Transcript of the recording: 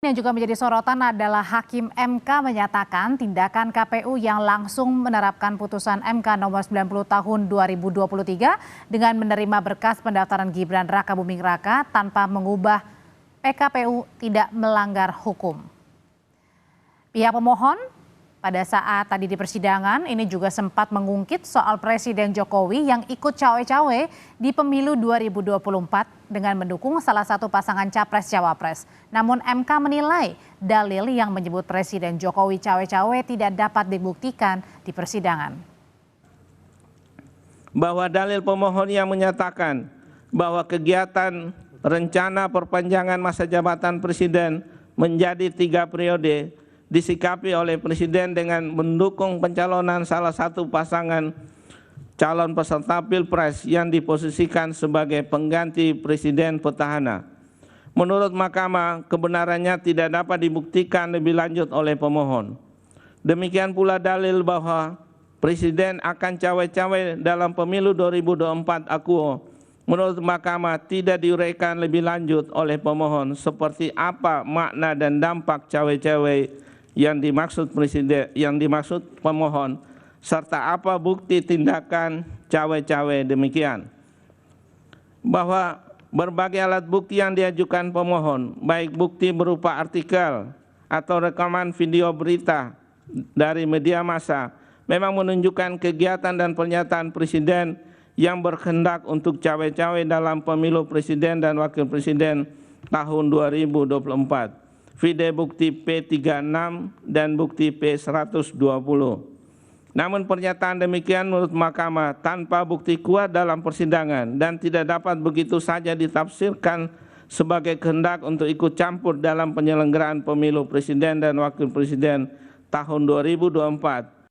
Yang juga menjadi sorotan adalah Hakim MK menyatakan tindakan KPU yang langsung menerapkan putusan MK nomor 90 tahun 2023 dengan menerima berkas pendaftaran Gibran Rakabuming Raka tanpa mengubah PKPU tidak melanggar hukum. Pihak pemohon pada saat tadi di persidangan ini juga sempat mengungkit soal Presiden Jokowi yang ikut cawe-cawe di pemilu 2024 dengan mendukung salah satu pasangan Capres-Cawapres. Namun MK menilai dalil yang menyebut Presiden Jokowi cawe-cawe tidak dapat dibuktikan di persidangan. Bahwa dalil pemohon yang menyatakan bahwa kegiatan rencana perpanjangan masa jabatan Presiden menjadi 3 periode disikapi oleh Presiden dengan mendukung pencalonan salah satu pasangan calon peserta Pilpres yang diposisikan sebagai pengganti Presiden petahana. Menurut Mahkamah, kebenarannya tidak dapat dibuktikan lebih lanjut oleh pemohon. Demikian pula dalil bahwa Presiden akan cawe-cawe dalam pemilu 2024 akuo. Menurut Mahkamah tidak diuraikan lebih lanjut oleh pemohon seperti apa makna dan dampak cawe-cawe yang dimaksud Presiden, yang dimaksud pemohon, serta apa bukti tindakan cawe-cawe demikian. Bahwa berbagai alat bukti yang diajukan pemohon, baik bukti berupa artikel atau rekaman video berita dari media massa, memang menunjukkan kegiatan dan pernyataan Presiden yang berkehendak untuk cawe-cawe dalam pemilu Presiden dan Wakil Presiden tahun 2024. Video bukti P36 dan bukti P120. Namun pernyataan demikian menurut Mahkamah tanpa bukti kuat dalam persidangan dan tidak dapat begitu saja ditafsirkan sebagai kehendak untuk ikut campur dalam penyelenggaraan pemilu Presiden dan Wakil Presiden tahun 2024